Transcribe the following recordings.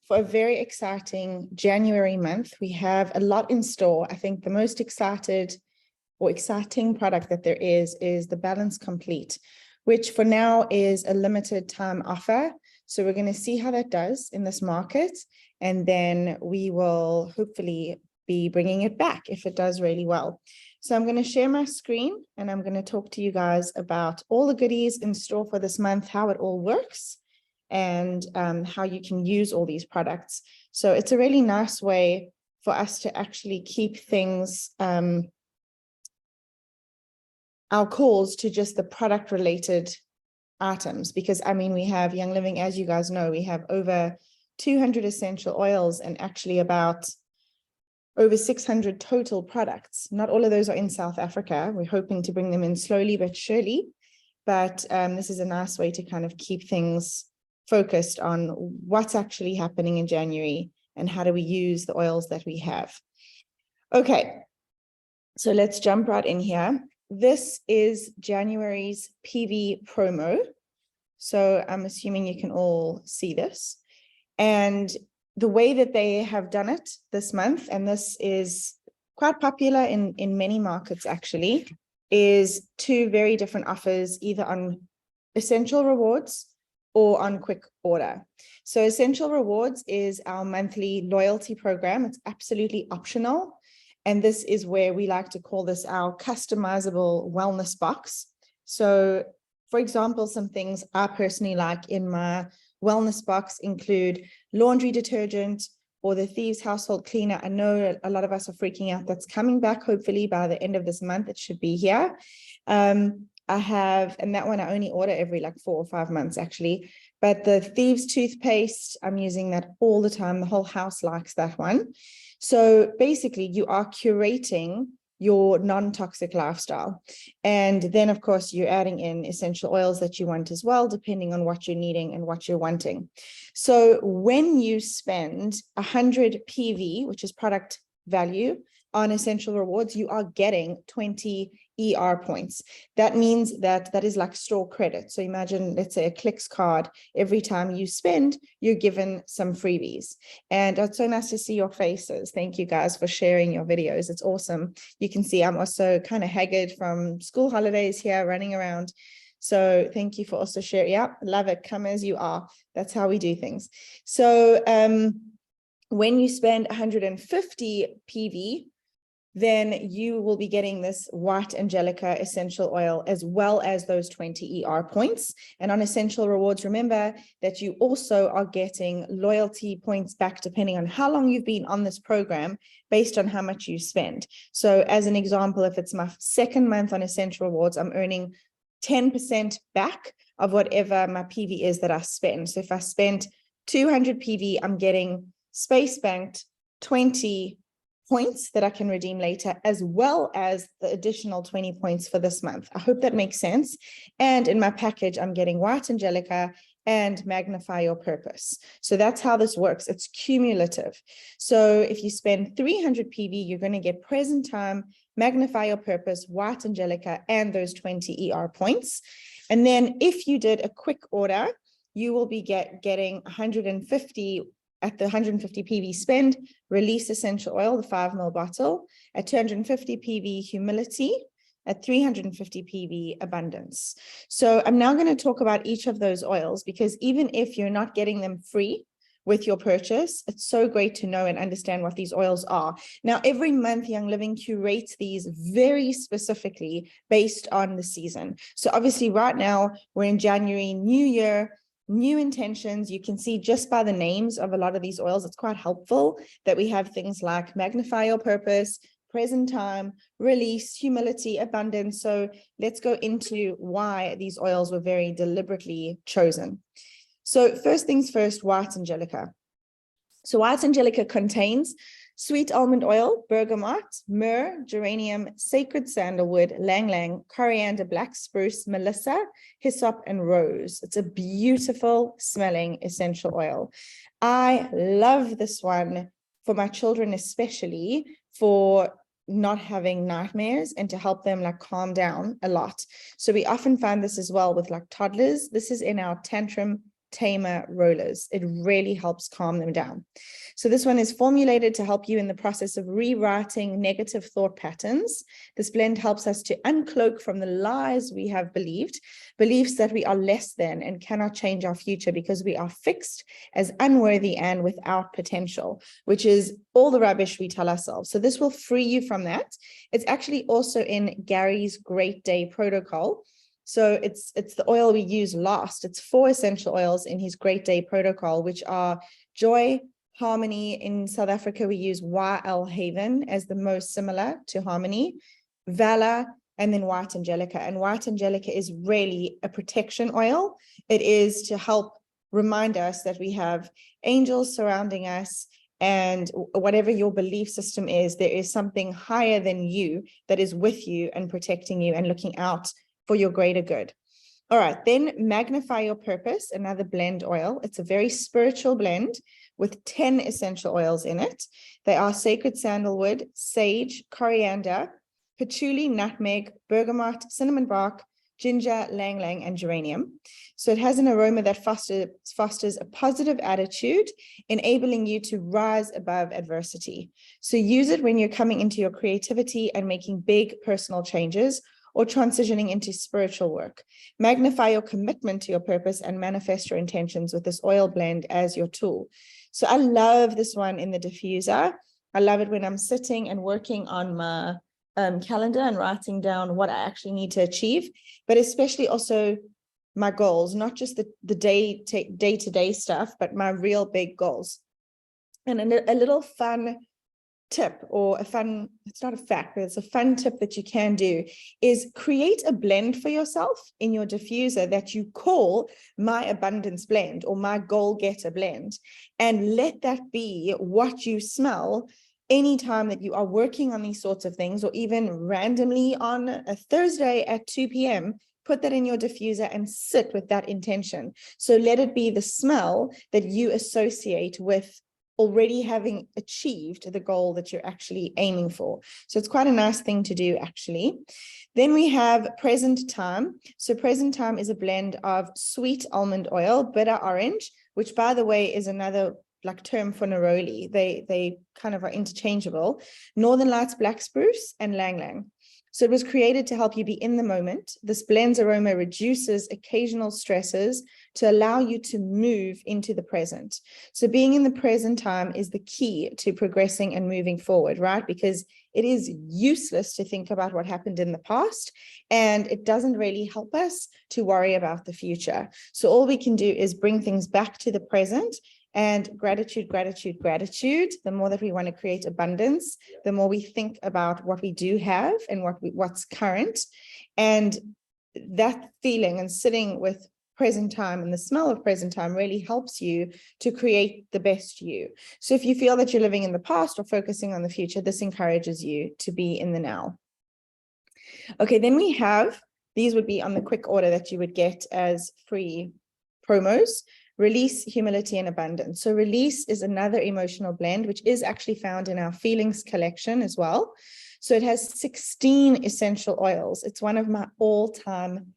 for a very exciting January month. We have a lot in store. I think the most exciting product that there is the Balance Complete, which for now is a limited time offer. So we're going to see how that does in this market. And then we will hopefully be bringing it back if it does really well. So I'm going to share my screen and I'm going to talk to you guys about all the goodies in store for this month, how it all works, and how you can use all these products. So it's a really nice way for us to actually keep things, our calls to just the product related items, because I mean, we have Young Living, as you guys know, we have over 200 essential oils and actually about over 600 total products. Not all of those are in South Africa. We're hoping to bring them in slowly but surely. But this is a nice way to kind of keep things focused on what's actually happening in January and how do we use the oils that we have. Okay, so let's jump right in here. This is January's PV promo. So I'm assuming you can all see this. And the way that they have done it this month, and this is quite popular in many markets actually, is two very different offers, either on Essential Rewards or on Quick Order. So Essential Rewards is our monthly loyalty program. It's absolutely optional. And this is where we like to call this our customizable wellness box. So for example, some things I personally like in my wellness box include laundry detergent or the Thieves household cleaner. I know a lot of us are freaking out. That's coming back hopefully by the end of this month. It should be here. I have, and that one I only order every like 4 or 5 months actually, but the Thieves toothpaste, I'm using that all the time. The whole house likes that one. So basically you are curating your non-toxic lifestyle. And then of course you're adding in essential oils that you want as well, depending on what you're needing and what you're wanting. So when you spend 100 PV, which is product value, on Essential Rewards, you are getting 20 ER points. That means that is like store credit. So imagine, let's say a Clicks card, every time you spend, you're given some freebies. And it's so nice to see your faces. Thank you guys for sharing your videos. It's awesome. You can see I'm also kind of haggard from school holidays here, running around. So thank you for also sharing. Yeah, love it. Come as you are. That's how we do things. So when you spend 150 PV, then you will be getting this White Angelica essential oil as well as those 20 ER points. And on Essential Rewards, remember that you also are getting loyalty points back depending on how long you've been on this program based on how much you spend. So as an example, if it's my second month on Essential Rewards, I'm earning 10% back of whatever my PV is that I spend. So if I spent 200 PV, I'm getting space banked 20 points that I can redeem later, as well as the additional 20 points for this month. I hope that makes sense. And in my package, I'm getting White Angelica and Magnify Your Purpose. So that's how this works. It's cumulative. So if you spend 300 PV, you're going to get Present Time, Magnify Your Purpose, White Angelica, and those 20 ER points. And then if you did a quick order, you will be getting 150 at the 150 PV spend, Release Essential Oil, the 5 ml bottle, at 250 PV Humility, at 350 PV Abundance. So I'm now going to talk about each of those oils, because even if you're not getting them free with your purchase, it's so great to know and understand what these oils are. Now, every month, Young Living curates these very specifically based on the season. So obviously right now we're in January, New Year, new intentions. You can see just by the names of a lot of these oils, it's quite helpful that we have things like Magnify Your Purpose, Present Time, Release, Humility, Abundance. So let's go into why these oils were very deliberately chosen. So first things first, White Angelica. So White Angelica contains sweet almond oil, bergamot, myrrh, geranium, sacred sandalwood, lang lang, coriander, black spruce, melissa, hyssop, and rose. It's a beautiful smelling essential oil. I love this one for my children, especially for not having nightmares and to help them like calm down a lot. So we often find this as well with like toddlers. This is in our tantrum tamer rollers. It really helps calm them down. So this one is formulated to help you in the process of rewriting negative thought patterns. This blend helps us to uncloak from the lies we have believed, beliefs that we are less than and cannot change our future because we are fixed as unworthy and without potential, which is all the rubbish we tell ourselves. So this will free you from that. It's actually also in Gary's Great Day Protocol. So it's the oil we use last. It's 4 essential oils in his Great Day Protocol, which are joy, harmony. In South Africa, we use YL Haven as the most similar to harmony, valor, and then white angelica. And white angelica is really a protection oil. It is to help remind us that we have angels surrounding us, and whatever your belief system is, there is something higher than you that is with you and protecting you and looking out for your greater good. All right, then Magnify Your Purpose, another blend oil. It's a very spiritual blend with 10 essential oils in it. They are sacred sandalwood, sage, coriander, patchouli, nutmeg, bergamot, cinnamon bark, ginger, lang lang, and geranium. So it has an aroma that fosters a positive attitude, enabling you to rise above adversity. So use it when you're coming into your creativity and making big personal changes, or transitioning into spiritual work. Magnify your commitment to your purpose and manifest your intentions with this oil blend as your tool. So I love this one in the diffuser. I love it when I'm sitting and working on my calendar and writing down what I actually need to achieve, but especially also my goals, not just the day-to-day stuff, but my real big goals. And a little fun tip, or it's not a fact, but it's a fun tip that you can do, is create a blend for yourself in your diffuser that you call My Abundance Blend or My Goal Getter Blend, and let that be what you smell anytime that you are working on these sorts of things, or even randomly on a Thursday at 2 p.m. Put that in your diffuser and sit with that intention. So let it be the smell that you associate with already having achieved the goal that you're actually aiming for. So it's quite a nice thing to do, actually. Then we have Present Time. So Present Time is a blend of sweet almond oil, bitter orange, which, by the way, is another like term for neroli. They kind of are interchangeable. Northern Lights black spruce and lang lang. So it was created to help you be in the moment. This blend's aroma reduces occasional stresses to allow you to move into the present. So being in the present time is the key to progressing and moving forward, right? Because it is useless to think about what happened in the past, and it doesn't really help us to worry about the future. So all we can do is bring things back to the present. And gratitude, gratitude, gratitude. The more that we want to create abundance, the more we think about what we do have and what's current. And that feeling and sitting with present time and the smell of present time really helps you to create the best you. So if you feel that you're living in the past or focusing on the future, this encourages you to be in the now. Okay, then we have, these would be on the quick order that you would get as free promos. Release, Humility, and Abundance. So Release is another emotional blend, which is actually found in our Feelings collection as well. So it has 16 essential oils. It's one of my all-time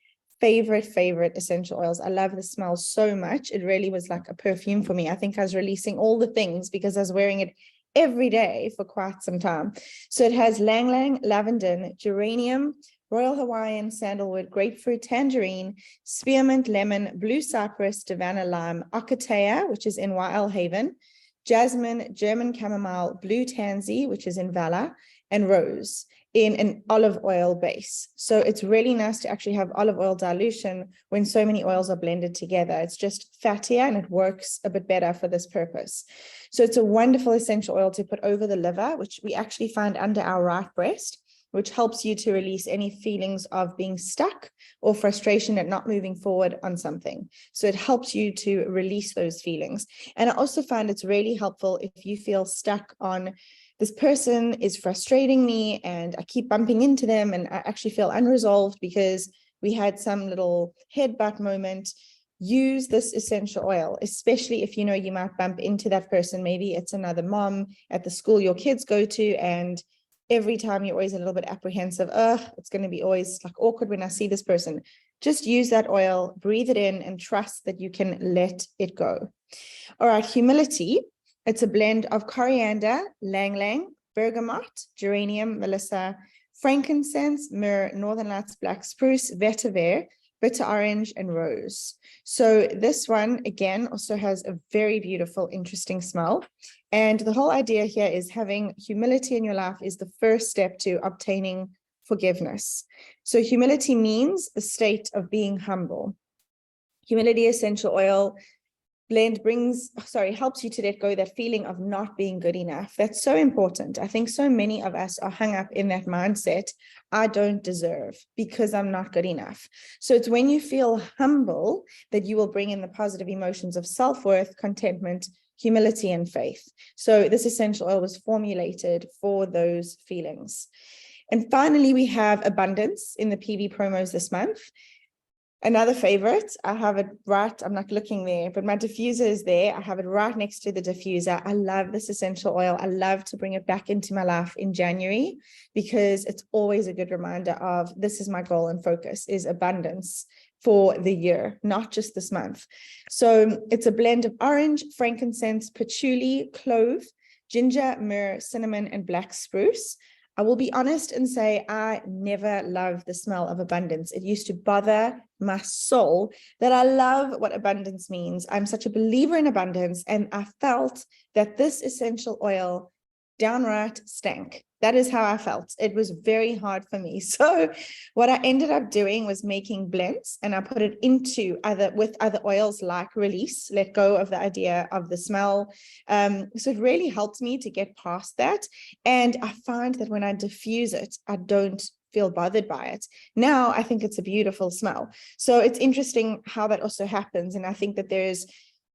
favorite essential oils. I love the smell so much. It really was like a perfume for me. I think I was releasing all the things because I was wearing it every day for quite some time. So it has lang lang, lavender, geranium, Royal Hawaiian, sandalwood, grapefruit, tangerine, spearmint, lemon, blue cypress, Savannah lime, ocotea, which is in YL Haven, jasmine, German chamomile, blue tansy, which is in Valor, and rose in an olive oil base. So it's really nice to actually have olive oil dilution when so many oils are blended together. It's just fattier and it works a bit better for this purpose. So it's a wonderful essential oil to put over the liver, which we actually find under our right breast, which helps you to release any feelings of being stuck or frustration at not moving forward on something. So it helps you to release those feelings. And I also find it's really helpful if you feel stuck on, this person is frustrating me and I keep bumping into them and I actually feel unresolved because we had some little headbutt moment. Use this essential oil, especially if you know you might bump into that person. Maybe it's another mom at the school your kids go to, and every time you're always a little bit apprehensive. It's going to be always like awkward when I see this person. Just use that oil, breathe it in, and trust that you can let it go. All right, humility. It's a blend of coriander, lang lang, bergamot, geranium, melissa, frankincense, myrrh, northern lights, black spruce, vetiver, bitter orange, and rose. So this one, again, also has a very beautiful, interesting smell. And the whole idea here is having humility in your life is the first step to obtaining forgiveness. So humility means the state of being humble. Humility essential oil blend helps you to let go that feeling of not being good enough. That's so important. I think so many of us are hung up in that mindset. I don't deserve because I'm not good enough. So it's when you feel humble that you will bring in the positive emotions of self-worth, contentment, humility, and faith. So this essential oil was formulated for those feelings. And finally, we have abundance in the PV promos this month. Another favorite, I have it right, I'm not looking there, but my diffuser is there. I have it right next to the diffuser. I love this essential oil. I love to bring it back into my life in January because it's always a good reminder of this is my goal and focus is abundance for the year, not just this month. So it's a blend of orange, frankincense, patchouli, clove, ginger, myrrh, cinnamon, and black spruce. I will be honest and say I never loved the smell of abundance. It used to bother my soul that I love what abundance means. I'm such a believer in abundance, and I felt that this essential oil downright stank. That is how I felt. It was very hard for me. So what I ended up doing was making blends, and I put it into other oils like release, let go of the idea of the smell. So it really helped me to get past that. And I find that when I diffuse it, I don't feel bothered by it. Now I think it's a beautiful smell. So it's interesting how that also happens. And I think that there's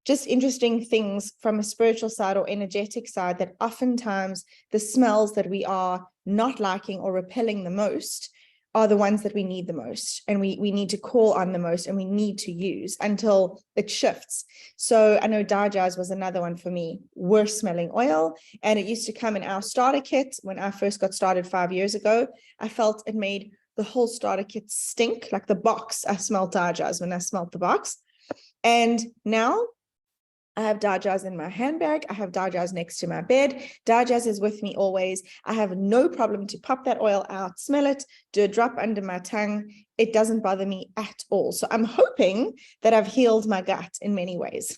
just interesting things from a spiritual side or energetic side that oftentimes the smells that we are not liking or repelling the most are the ones that we need the most, and we need to call on the most, and we need to use until it shifts. So I know Dajaz was another one for me, worst smelling oil, and it used to come in our starter kit. When I first got started 5 years ago, I felt it made the whole starter kit stink, like the box. I smelled Dajaz when I smelled the box. And now I have Dajaz in my handbag. I have Dajaz next to my bed. Dajaz is with me always. I have no problem to pop that oil out, smell it, do a drop under my tongue. It doesn't bother me at all. So I'm hoping that I've healed my gut in many ways.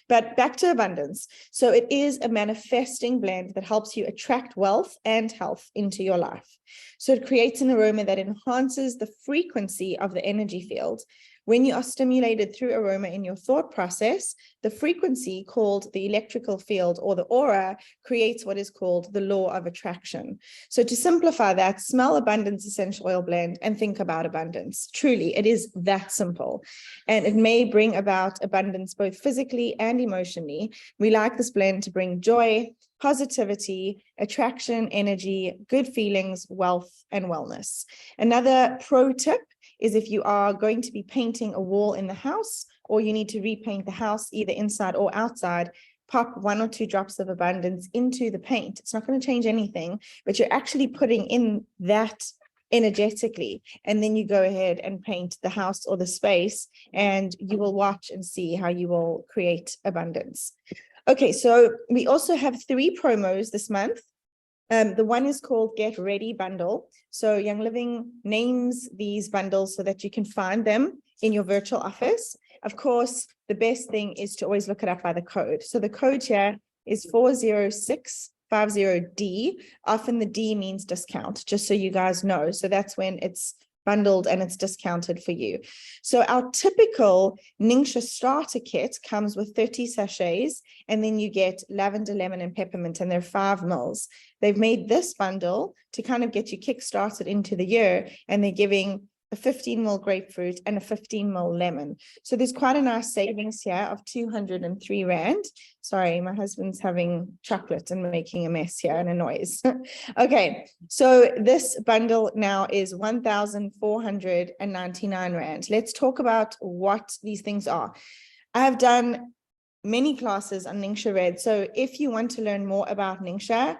But back to abundance. So it is a manifesting blend that helps you attract wealth and health into your life. So it creates an aroma that enhances the frequency of the energy field. When you are stimulated through aroma in your thought process, the frequency called the electrical field or the aura creates what is called the law of attraction. So to simplify that, smell abundance essential oil blend and think about abundance. Truly, it is that simple. And it may bring about abundance both physically and emotionally. We like this blend to bring joy, positivity, attraction, energy, good feelings, wealth, and wellness. Another pro tip is if you are going to be painting a wall in the house, or you need to repaint the house either inside or outside, pop 1 or 2 drops of abundance into the paint. It's not going to change anything, but you're actually putting in that energetically, and then you go ahead and paint the house or the space, and you will watch and see how you will create abundance. Okay, so we also have 3 promos this month. The one is called Get Ready Bundle. So Young Living names these bundles so that you can find them in your virtual office. Of course, the best thing is to always look it up by the code. So the code here is 40650D. Often the D means discount, just so you guys know. So that's when it's bundled and it's discounted for you. So our typical NingXia starter kit comes with 30 sachets, and then you get lavender, lemon, and peppermint, and they're 5 mils. They've made this bundle to kind of get you kick-started into the year, and they're giving a 15 mil grapefruit and a 15 mil lemon. So there's quite a nice savings here of 203 Rand. Sorry, my husband's having chocolate and making a mess here and a noise. Okay, so this bundle now is 1,499 Rand. Let's talk about what these things are. I have done many classes on NingXia Red. So if you want to learn more about NingXia,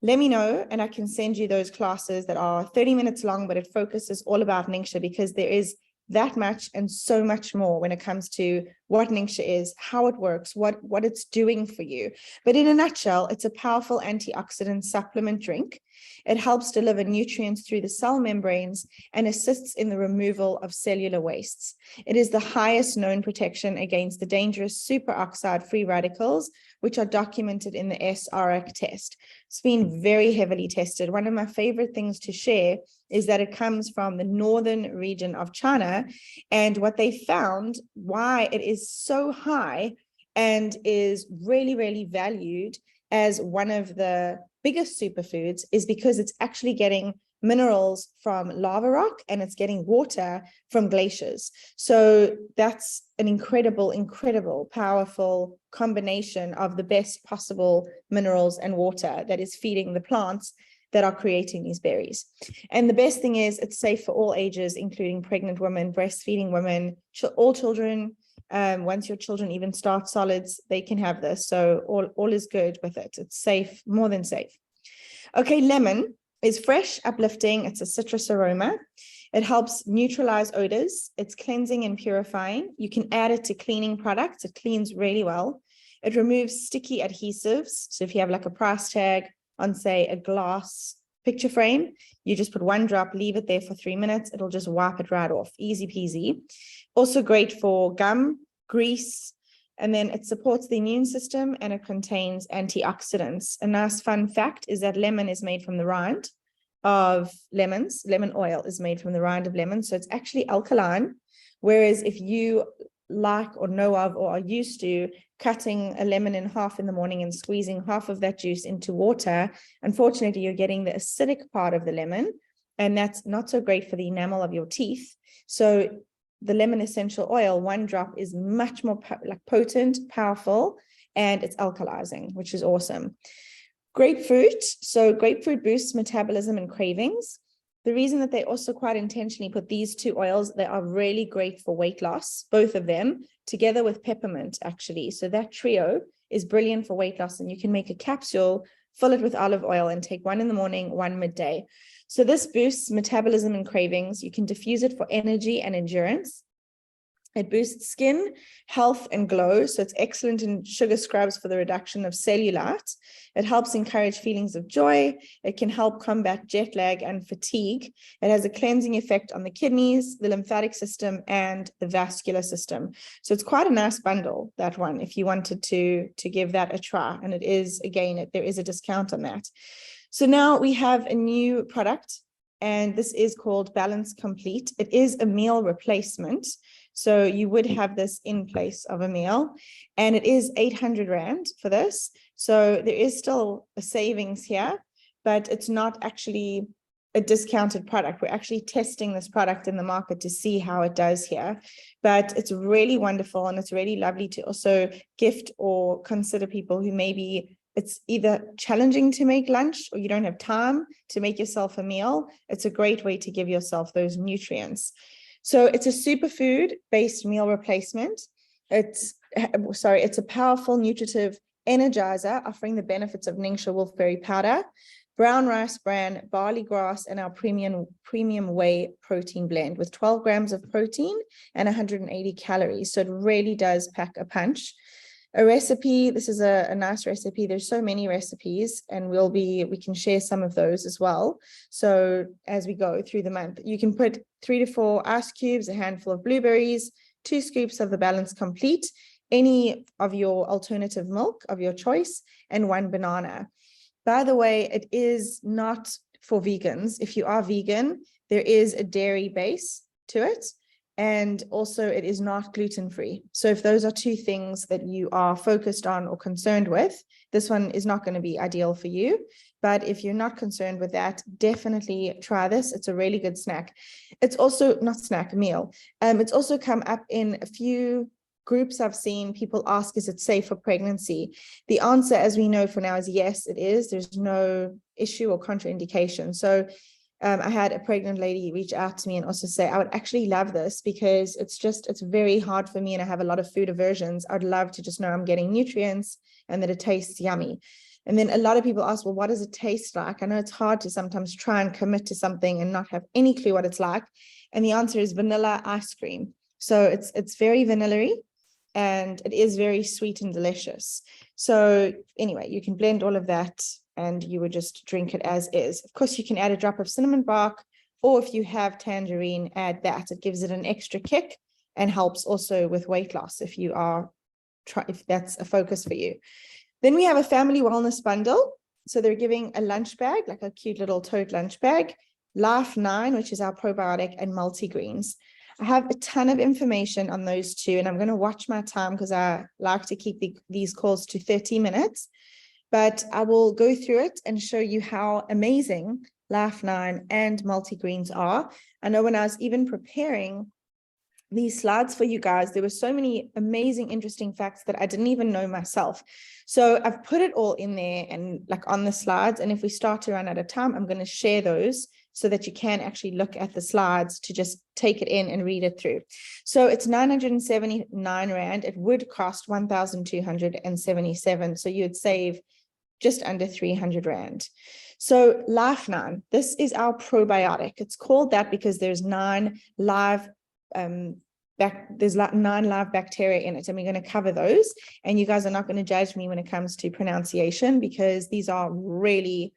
let me know, and I can send you those classes that are 30 minutes long, but it focuses all about NingXia, because there is that much and so much more when it comes to what NingXia is, how it works, what it's doing for you. But in a nutshell, it's a powerful antioxidant supplement drink. It helps deliver nutrients through the cell membranes and assists in the removal of cellular wastes. It is the highest known protection against the dangerous superoxide free radicals, which are documented in the SRX test. It's been very heavily tested. One of my favorite things to share is that it comes from the northern region of China, and what they found, why it is so high and is really, really valued as one of the biggest superfoods, is because it's actually getting minerals from lava rock and it's getting water from glaciers. So that's an incredible, powerful combination of the best possible minerals and water that is feeding the plants that are creating these berries. And the best thing is it's safe for all ages, including pregnant women, breastfeeding women, all children. Once your children even start solids, they can have this. So all is good with it. It's safe, more than safe. Okay, lemon is fresh, uplifting. It's a citrus aroma. It helps neutralize odors. It's cleansing and purifying. You can add it to cleaning products. It cleans really well. It removes sticky adhesives. So if you have like a price tag on, say, a glass picture frame, you just put 1 drop, leave it there for 3 minutes. It'll just wipe it right off. Easy peasy. Also great for gum, grease, and then it supports the immune system and it contains antioxidants. A nice fun fact is that lemon is made from the rind of lemons. Lemon oil is made from the rind of lemons. So it's actually alkaline. Whereas if you like or know of or are used to cutting a lemon in half in the morning and squeezing half of that juice into water, unfortunately, you're getting the acidic part of the lemon, and that's not so great for the enamel of your teeth. So the lemon essential oil, 1 drop, is much more potent, powerful, and it's alkalizing, which is awesome. Grapefruit. So grapefruit boosts metabolism and cravings. The reason that they also quite intentionally put these 2 oils, they are really great for weight loss, both of them, together with peppermint, actually. So that trio is brilliant for weight loss, and you can make a capsule, fill it with olive oil, and take 1 in the morning, 1 midday. So this boosts metabolism and cravings. You can diffuse it for energy and endurance. It boosts skin health and glow. So it's excellent in sugar scrubs for the reduction of cellulite. It helps encourage feelings of joy. It can help combat jet lag and fatigue. It has a cleansing effect on the kidneys, the lymphatic system, and the vascular system. So it's quite a nice bundle, that one, if you wanted to give that a try. And it is, again, there is a discount on that. So now we have a new product, and this is called Balance Complete. It is a meal replacement. So you would have this in place of a meal, and it is 800 Rand for this. So there is still a savings here, but it's not actually a discounted product. We're actually testing this product in the market to see how it does here, but it's really wonderful, and it's really lovely to also gift or consider people who maybe it's either challenging to make lunch or you don't have time to make yourself a meal. It's a great way to give yourself those nutrients. So it's a superfood-based meal replacement. It's a powerful nutritive energizer offering the benefits of NingXia wolfberry powder, brown rice bran, barley grass, and our premium whey protein blend with 12 grams of protein and 180 calories. So it really does pack a punch. A recipe, this is a nice recipe. There's so many recipes, and we can share some of those as well. So as we go through the month, you can put 3 to 4 ice cubes, a handful of blueberries, 2 scoops of the Balance Complete, any of your alternative milk of your choice, and 1 banana. By the way, it is not for vegans. If you are vegan, there is a dairy base to it. And also it is not gluten-free. So if those are 2 things that you are focused on or concerned with, this one is not going to be ideal for you. But if you're not concerned with that, definitely try this. It's a really good snack. It's also not snack, meal. It's also come up in a few groups I've seen. People ask, is it safe for pregnancy? The answer, as we know for now, is yes, it is. There's no issue or contraindication. So I had a pregnant lady reach out to me and also say, I would actually love this because it's very hard for me and I have a lot of food aversions. I'd love to just know I'm getting nutrients and that it tastes yummy. And then a lot of people ask, well, what does it taste like? I know it's hard to sometimes try and commit to something and not have any clue what it's like. And the answer is vanilla ice cream. So it's very vanilla-y, and it is very sweet and delicious. So anyway, you can blend all of that and you would just drink it as is. Of course, you can add a drop of cinnamon bark, or if you have tangerine, add that. It gives it an extra kick and helps also with weight loss if you are if that's a focus for you. Then we have a family wellness bundle. So they're giving a lunch bag, like a cute little tote lunch bag, Life 9, which is our probiotic, and multigreens. I have a ton of information on those two, and I'm going to watch my time because I like to keep these calls to 30 minutes. But I will go through it and show you how amazing Life 9 and multigreens are. I know when I was even preparing these slides for you guys, there were so many amazing, interesting facts that I didn't even know myself. So I've put it all in there and like on the slides. And if we start to run out of time, I'm going to share those so that you can actually look at the slides to just take it in and read it through. So it's 979 Rand. It would cost 1,277. So you would save just under 300 Rand. So Life 9, this is our probiotic. It's called that because there's 9 live there's like 9 live bacteria in it, and we're going to cover those. And you guys are not going to judge me when it comes to pronunciation, because these are really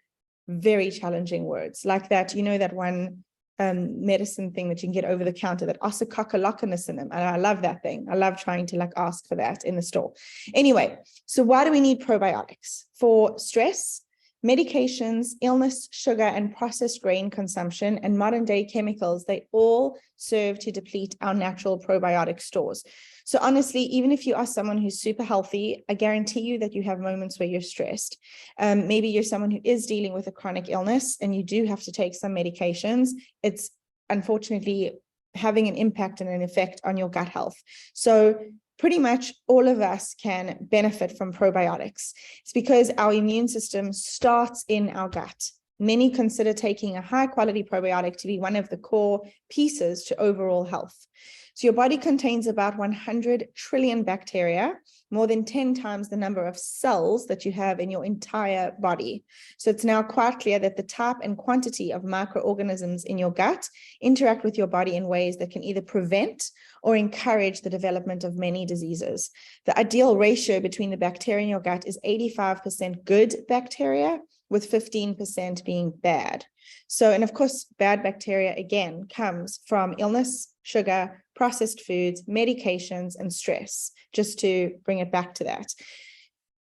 very challenging words, like that, you know, that one medicine thing that you can get over the counter, that oscillococcinum. And I love that thing. I love trying to like ask for that in the store. Anyway, so why do we need probiotics? For stress, medications, illness, sugar, and processed grain consumption, and modern day chemicals, they all serve to deplete our natural probiotic stores. So honestly, even if you are someone who's super healthy, I guarantee you that you have moments where you're stressed. Maybe you're someone who is dealing with a chronic illness and you do have to take some medications. It's unfortunately having an impact and an effect on your gut health. So pretty much all of us can benefit from probiotics. It's because our immune system starts in our gut. Many consider taking a high quality probiotic to be one of the core pieces to overall health. So your body contains about 100 trillion bacteria, more than 10 times the number of cells that you have in your entire body. So it's now quite clear that the type and quantity of microorganisms in your gut interact with your body in ways that can either prevent or encourage the development of many diseases. The ideal ratio between the bacteria in your gut is 85% good bacteria, with 15% being bad. So, and of course, bad bacteria again comes from illness, sugar, processed foods, medications, and stress, just to bring it back to that.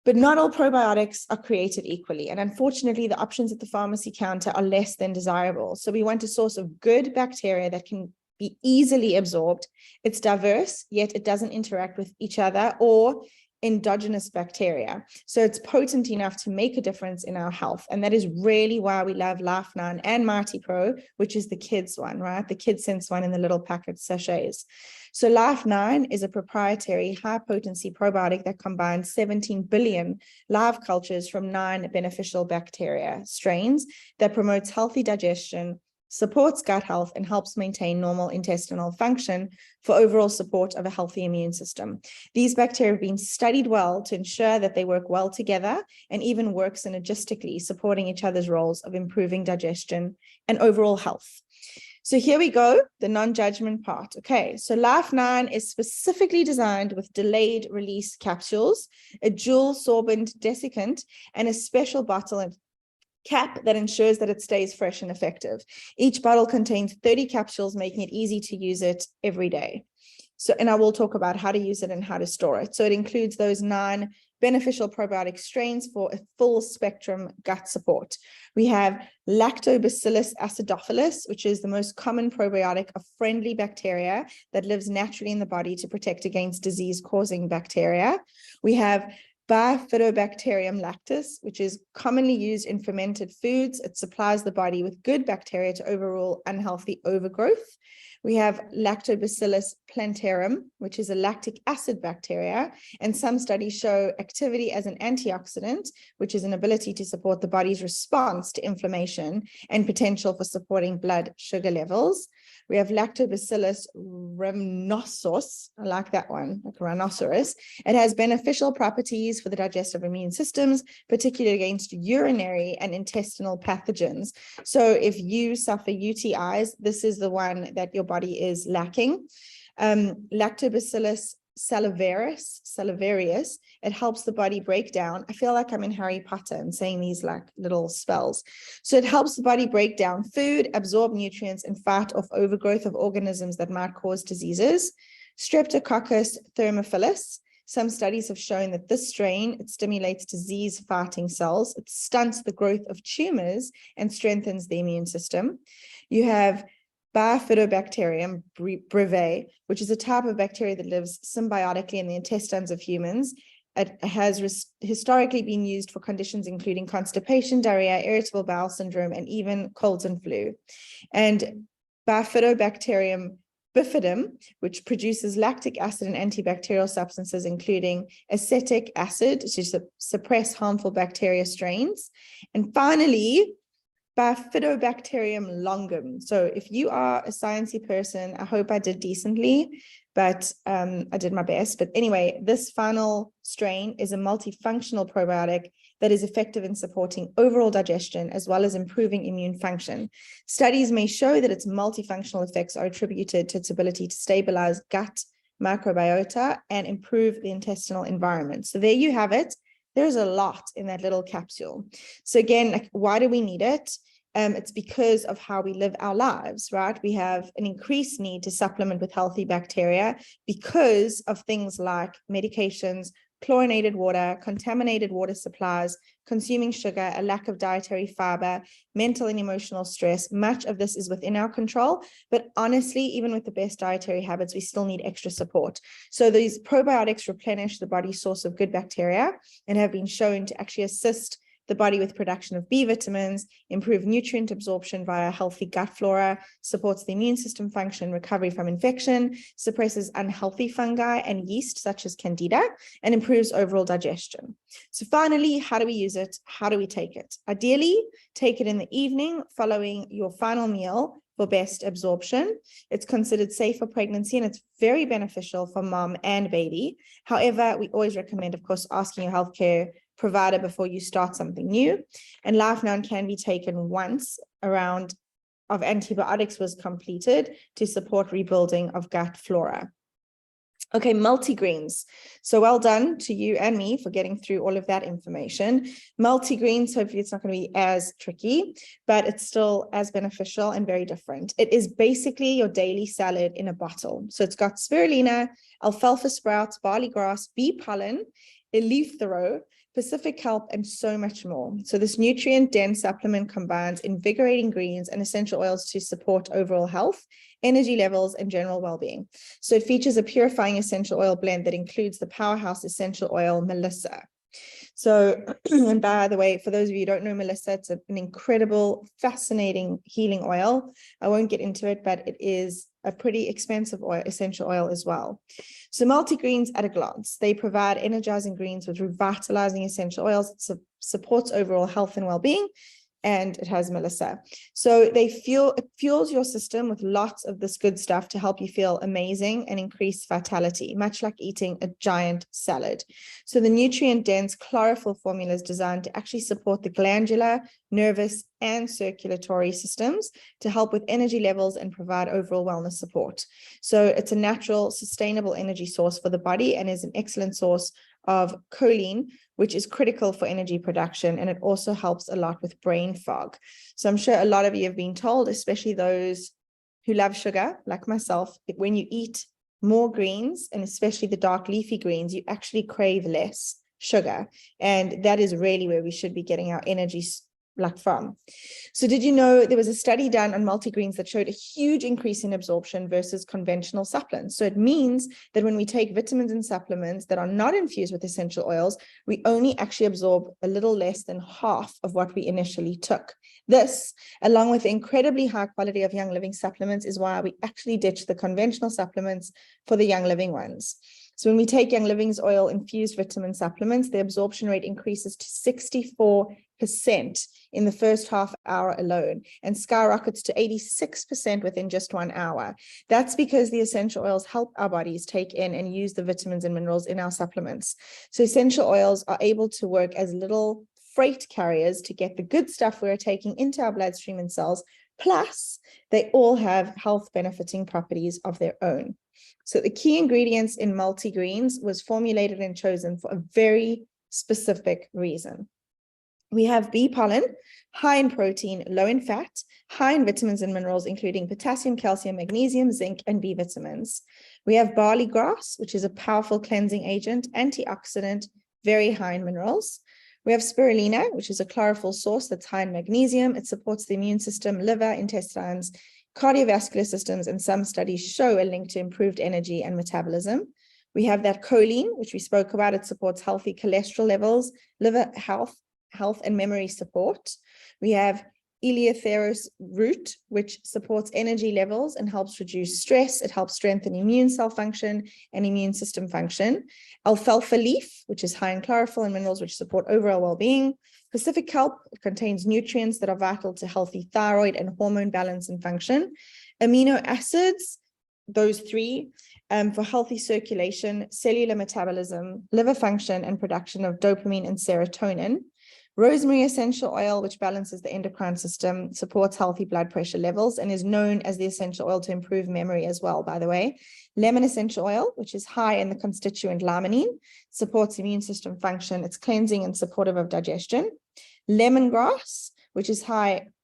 But not all probiotics are created equally. And unfortunately, the options at the pharmacy counter are less than desirable. So we want a source of good bacteria that can be easily absorbed. It's diverse, yet it doesn't interact with each other or endogenous bacteria. So it's potent enough to make a difference in our health. And that is really why we love Life 9 and Mighty Pro, which is the kids one, right? The Kids Sense one in the little packet sachets. So Life 9 is a proprietary high potency probiotic that combines 17 billion live cultures from 9 beneficial bacteria strains that promotes healthy digestion, supports gut health, and helps maintain normal intestinal function for overall support of a healthy immune system. These bacteria have been studied well to ensure that they work well together and even work synergistically, supporting each other's roles of improving digestion and overall health. So here we go, the non-judgment part. Okay, so Life 9 is specifically designed with delayed release capsules, a dual sorbent desiccant, and a special bottle and cap that ensures that it stays fresh and effective. Each bottle contains 30 capsules, making it easy to use it every day. So, and I will talk about how to use it and how to store it. So it includes those 9 beneficial probiotic strains for a full spectrum gut support. We have Lactobacillus acidophilus, which is the most common probiotic of friendly bacteria that lives naturally in the body to protect against disease-causing bacteria. We have Bifidobacterium lactis, which is commonly used in fermented foods. It supplies the body with good bacteria to overrule unhealthy overgrowth. We have Lactobacillus plantarum, which is a lactic acid bacteria, and some studies show activity as an antioxidant, which is an ability to support the body's response to inflammation and potential for supporting blood sugar levels. We have Lactobacillus rhamnosus. I like that one, like rhinoceros. It has beneficial properties for the digestive immune systems, particularly against urinary and intestinal pathogens. So if you suffer UTIs, this is the one that your body is lacking. Lactobacillus salivarius, it helps the body break down. I feel like I'm in Harry Potter and saying these like little spells. So it helps the body break down food, absorb nutrients, and fight off overgrowth of organisms that might cause diseases. Streptococcus thermophilus. Some studies have shown that this strain, it stimulates disease-fighting cells, it stunts the growth of tumors and strengthens the immune system. You have Bifidobacterium breve, which is a type of bacteria that lives symbiotically in the intestines of humans. It has historically been used for conditions including constipation, diarrhea, irritable bowel syndrome, and even colds and flu. And Bifidobacterium bifidum, which produces lactic acid and antibacterial substances, including acetic acid, to suppress harmful bacteria strains. And finally, Bifidobacterium longum. So if you are a sciencey person, I hope I did decently, but I did my best. But anyway, this final strain is a multifunctional probiotic that is effective in supporting overall digestion as well as improving immune function. Studies may show that its multifunctional effects are attributed to its ability to stabilize gut microbiota and improve the intestinal environment. So there you have it. There's a lot in that little capsule. So again, like, why do we need it? It's because of how we live our lives, right? We have an increased need to supplement with healthy bacteria because of things like medications, chlorinated water, contaminated water supplies, consuming sugar, a lack of dietary fiber, mental and emotional stress. Much of this is within our control, but honestly, even with the best dietary habits, we still need extra support. So these probiotics replenish the body's source of good bacteria and have been shown to actually assist the body with production of B vitamins, improve nutrient absorption via healthy gut flora, supports the immune system function, recovery from infection, suppresses unhealthy fungi and yeast such as candida, and improves overall digestion. So finally, how do we use it? How do we take it? Ideally, take it in the evening following your final meal for best absorption. It's considered safe for pregnancy and it's very beneficial for mom and baby. However, we always recommend, of course, asking your healthcare provider before you start something new. And Life Now can be taken once a round of antibiotics was completed to support rebuilding of gut flora. Okay, multigreens. So well done to you and me for getting through all of that information. Multigreens, hopefully it's not going to be as tricky, but it's still as beneficial and very different. It is basically your daily salad in a bottle. So it's got spirulina, alfalfa sprouts, barley grass, bee pollen, eleuthero, Pacific kelp, and so much more. So this nutrient-dense supplement combines invigorating greens and essential oils to support overall health, energy levels, and general well-being. So it features a purifying essential oil blend that includes the powerhouse essential oil Melissa. So, and by the way, for those of you who don't know Melissa, it's an incredible, fascinating healing oil. I won't get into it, but it is a pretty expensive oil, essential oil as well. So multi-greens at a glance, they provide energizing greens with revitalizing essential oils. It supports overall health and well-being, and it has Melissa. So it fuels your system with lots of this good stuff to help you feel amazing and increase vitality, much like eating a giant salad. So the nutrient-dense chlorophyll formula is designed to actually support the glandular, nervous, and circulatory systems to help with energy levels and provide overall wellness support. So it's a natural, sustainable energy source for the body and is an excellent source of choline, which is critical for energy production, and it also helps a lot with brain fog. So I'm sure a lot of you have been told, especially those who love sugar, like myself, that when you eat more greens, and especially the dark leafy greens, you actually crave less sugar. And that is really where we should be getting our energy like from. So did you know there was a study done on multigreens that showed a huge increase in absorption versus conventional supplements? So it means that when we take vitamins and supplements that are not infused with essential oils, we only actually absorb a little less than half of what we initially took. This, along with the incredibly high quality of Young Living supplements, is why we actually ditch the conventional supplements for the Young Living ones. So when we take Young Living's oil infused vitamin supplements, the absorption rate increases to 64% in the first half hour alone and skyrockets to 86% within just 1 hour. That's because the essential oils help our bodies take in and use the vitamins and minerals in our supplements. So essential oils are able to work as little freight carriers to get the good stuff we're taking into our bloodstream and cells. Plus, they all have health benefiting properties of their own. So the key ingredients in multigreens was formulated and chosen for a very specific reason. We have bee pollen, high in protein, low in fat, high in vitamins and minerals, including potassium, calcium, magnesium, zinc, and B vitamins. We have barley grass, which is a powerful cleansing agent, antioxidant, very high in minerals. We have spirulina, which is a chlorophyll source that's high in magnesium. It supports the immune system, liver, intestines, cardiovascular systems, and some studies show a link to improved energy and metabolism. We have that choline, which we spoke about. It supports healthy cholesterol levels, liver health and memory support. We have Eleutheros root, which supports energy levels and helps reduce stress. It helps strengthen immune cell function and immune system function. Alfalfa leaf, which is high in chlorophyll and minerals, which support overall well-being. Pacific kelp contains nutrients that are vital to healthy thyroid and hormone balance and function. Amino acids, those three, for healthy circulation, cellular metabolism, liver function, and production of dopamine and serotonin. Rosemary essential oil, which balances the endocrine system, supports healthy blood pressure levels, and is known as the essential oil to improve memory as well, by the way. Lemon essential oil, which is high in the constituent limonene, supports immune system function. It's cleansing and supportive of digestion. Lemongrass, which is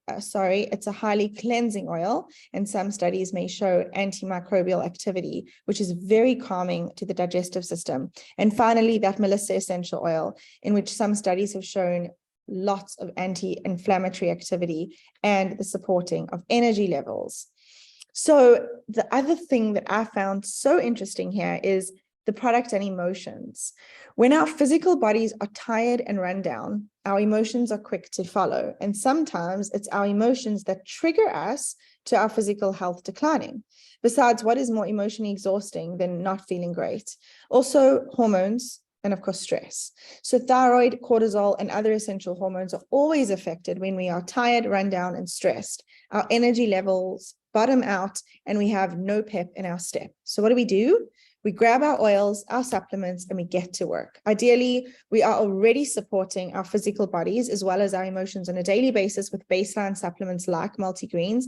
it's a highly cleansing oil, and some studies may show antimicrobial activity, which is very calming to the digestive system. And finally, that Melissa essential oil, in which some studies have shown lots of anti-inflammatory activity and the supporting of energy levels. So the other thing that I found so interesting here is the product and emotions. When our physical bodies are tired and run down, our emotions are quick to follow. And sometimes it's our emotions that trigger us to our physical health declining. Besides, what is more emotionally exhausting than not feeling great? Also, hormones, and of course, stress. So thyroid, cortisol, and other essential hormones are always affected when we are tired, run down, and stressed. Our energy levels bottom out, and we have no pep in our step. So what do? We grab our oils, our supplements, and we get to work. Ideally, we are already supporting our physical bodies as well as our emotions on a daily basis with baseline supplements like multigreens.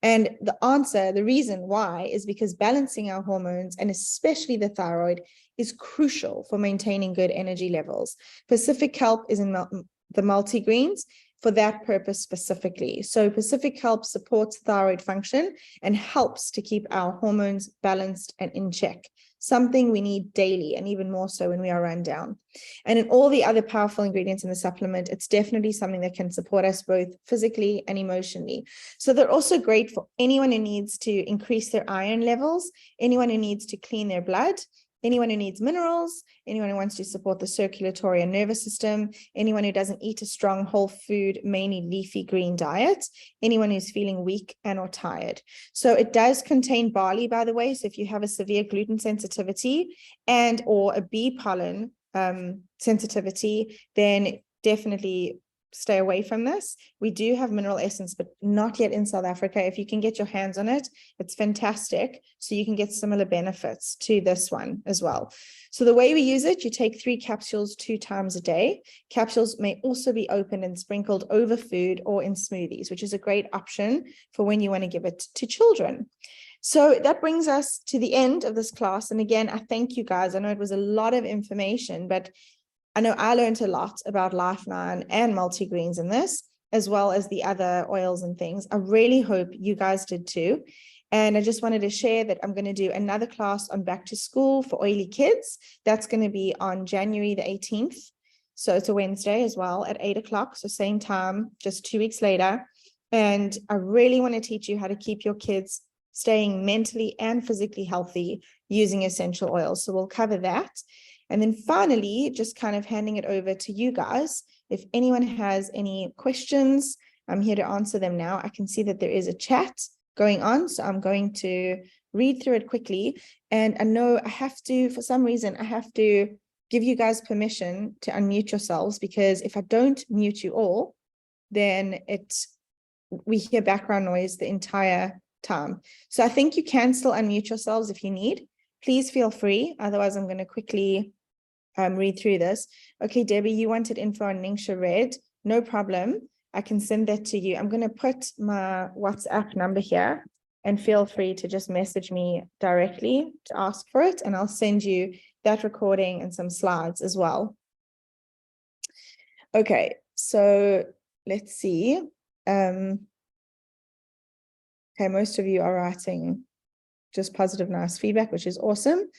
And the reason why is because balancing our hormones, and especially the thyroid, is crucial for maintaining good energy levels. Pacific kelp is in the multigreens for that purpose specifically. So Pacific kelp supports thyroid function and helps to keep our hormones balanced and in check, something we need daily, and even more so when we are run down. And in all the other powerful ingredients in the supplement, it's definitely something that can support us both physically and emotionally. So they're also great for anyone who needs to increase their iron levels, anyone who needs to clean their blood, anyone who needs minerals, anyone who wants to support the circulatory and nervous system, anyone who doesn't eat a strong whole food, mainly leafy green diet, anyone who's feeling weak and or tired. So it does contain barley, by the way. So if you have a severe gluten sensitivity and or a bee pollen sensitivity, then definitely stay away from this. We do have mineral essence, but not yet in South Africa. If you can get your hands on it, it's fantastic. So you can get similar benefits to this one as well. So the way we use it, you take 3 capsules 2 times a day. Capsules may also be opened and sprinkled over food or in smoothies, which is a great option for when you want to give it to children. So that brings us to the end of this class. And again, I thank you guys. I know it was a lot of information, but I know I learned a lot about Life9 and multigreens in this, as well as the other oils and things. I really hope you guys did too. And I just wanted to share that I'm going to do another class on back to school for oily kids. That's going to be on January the 18th. So it's a Wednesday as well at 8 o'clock. So same time, just 2 weeks later. And I really want to teach you how to keep your kids staying mentally and physically healthy using essential oils. So we'll cover that. And then finally, just kind of handing it over to you guys. If anyone has any questions, I'm here to answer them now. I can see that there is a chat going on, so I'm going to read through it quickly. And I know I have to, for some reason, I have to give you guys permission to unmute yourselves, because if I don't mute you all, then we hear background noise the entire time. So I think you can still unmute yourselves if you need. Please feel free. Otherwise, I'm going to quickly read through this. Okay, Debbie, you wanted info on NingXia Red. No problem. I can send that to you. I'm going to put my WhatsApp number here, and feel free to just message me directly to ask for it, and I'll send you that recording and some slides as well. Okay, so let's see. Okay, most of you are writing just positive, nice feedback, which is awesome.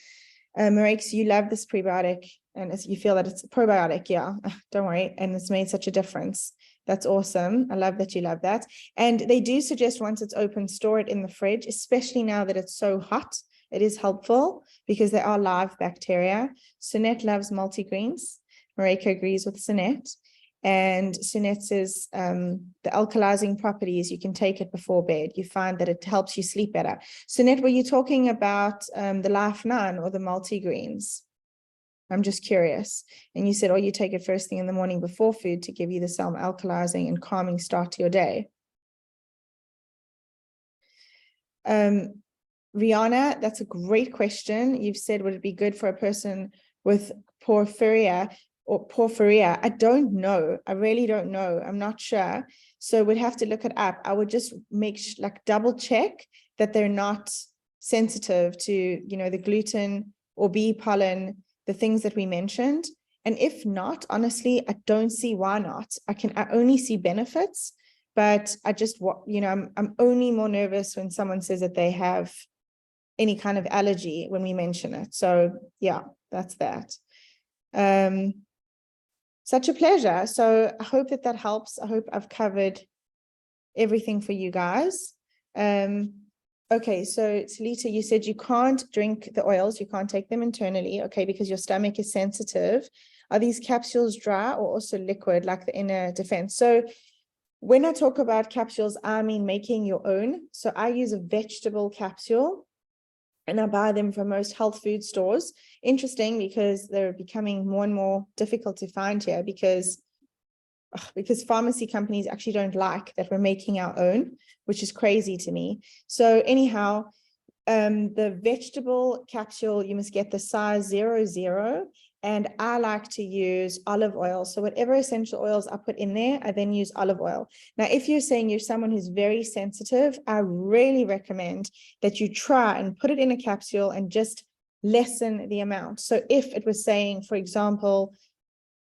Marex, you love this prebiotic, and you feel that it's a probiotic. Yeah, don't worry. And it's made such a difference. That's awesome. I love that you love that. And they do suggest once it's open, store it in the fridge, especially now that it's so hot. It is helpful because there are live bacteria. Sunette loves multigreens. Mareka agrees with Sunette. And Sunette says the alkalizing properties, you can take it before bed. You find that it helps you sleep better. Sunette, were you talking about the Life 9 or the multigreens? I'm just curious. And you said, oh, you take it first thing in the morning before food to give you the some alkalizing and calming start to your day. Rihanna, that's a great question. You've said, would it be good for a person with porphyria? I don't know. I really don't know. I'm not sure. So we'd have to look it up. I would just make double check that they're not sensitive to, you know, the gluten or bee pollen, the things that we mentioned. And if not, honestly, I don't see why not. I only see benefits, but I just, you know, I'm only more nervous when someone says that they have any kind of allergy when we mention it. So yeah, that's that. Such a pleasure. So I hope that helps. I hope I've covered everything for you guys. Okay, so Talita, you said you can't drink the oils, you can't take them internally, okay, because your stomach is sensitive. Are these capsules dry or also liquid, like the inner defense? So when I talk about capsules, I mean making your own. So I use a vegetable capsule, and I buy them from most health food stores. Interesting, because they're becoming more and more difficult to find here because pharmacy companies actually don't like that we're making our own, which is crazy to me. So anyhow, the vegetable capsule, you must get the size 00, and I like to use olive oil. So whatever essential oils I put in there, I then use olive oil. Now, if you're saying you're someone who's very sensitive, I really recommend that you try and put it in a capsule and just lessen the amount. So if it was saying, for example,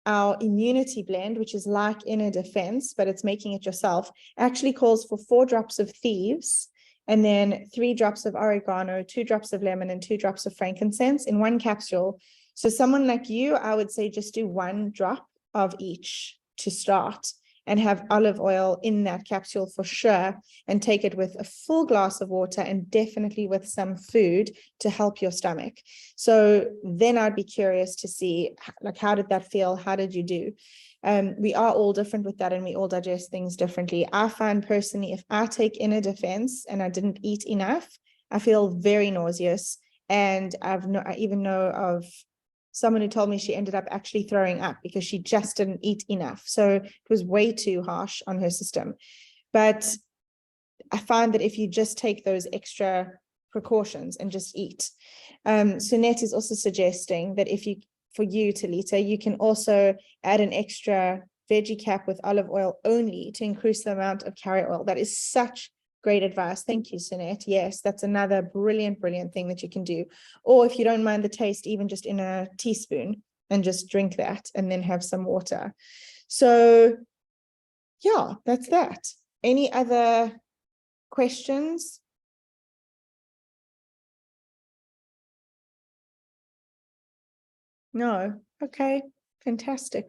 our immunity blend, which is like inner defense, but it's making it yourself, actually calls for 4 drops of thieves, and then 3 drops of oregano, 2 drops of lemon, and 2 drops of frankincense in one capsule. So someone like you, I would say just do 1 drop of each to start, and have olive oil in that capsule for sure, and take it with a full glass of water and definitely with some food to help your stomach. So then I'd be curious to see, like, how did that feel? How did you do? We are all different with that, and we all digest things differently. I find personally, if I take inner defense and I didn't eat enough, I feel very nauseous. And I even know of someone who told me she ended up actually throwing up because she just didn't eat enough. So it was way too harsh on her system. But I find that if you just take those extra precautions and just eat. Sunette is also suggesting that for you, Talita, you can also add an extra veggie cap with olive oil only to increase the amount of carrier oil. That is such great advice. Thank you, Sunette. Yes, that's another brilliant thing that you can do. Or if you don't mind the taste, even just in a teaspoon, and just drink that and then have some water. So yeah, that's that. Any other questions? No. Okay, fantastic.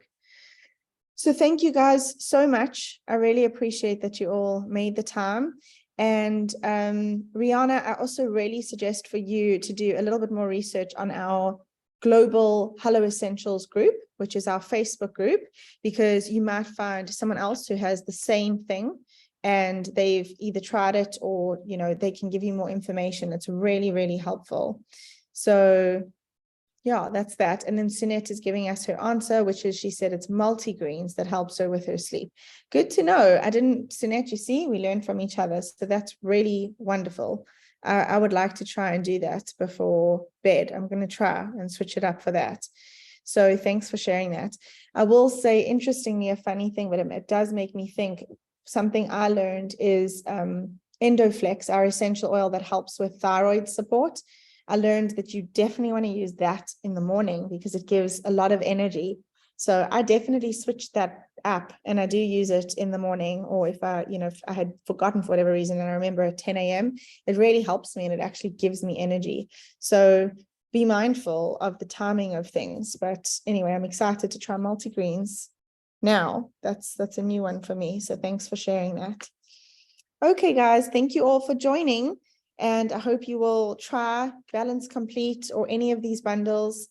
So thank you guys so much. I really appreciate that you all made the time. And Rihanna, I also really suggest for you to do a little bit more research on our global Hello Essentials group, which is our Facebook group, because you might find someone else who has the same thing and they've either tried it or, you know, they can give you more information. It's really, really helpful. So yeah, that's that. And then Sunette is giving us her answer, which is, she said it's multigreens that helps her with her sleep. Good to know. I didn't, Sunette, you see, we learn from each other. So that's really wonderful. I would like to try and do that before bed. I'm going to try and switch it up for that. So thanks for sharing that. I will say, interestingly, a funny thing, but it does make me think, something I learned is Endoflex, our essential oil that helps with thyroid support. I learned that you definitely want to use that in the morning because it gives a lot of energy. So I definitely switched that app and I do use it in the morning, or if I, you know, if I had forgotten for whatever reason and I remember at 10 a.m., it really helps me and it actually gives me energy. So be mindful of the timing of things. But anyway, I'm excited to try multigreens now. That's a new one for me. So thanks for sharing that. Okay, guys, thank you all for joining. And I hope you will try Balance Complete or any of these bundles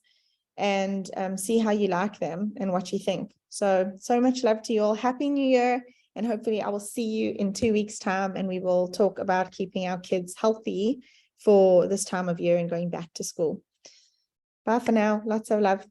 and see how you like them and what you think. So much love to you all. Happy New Year. And hopefully I will see you in 2 weeks' time and we will talk about keeping our kids healthy for this time of year and going back to school. Bye for now. Lots of love.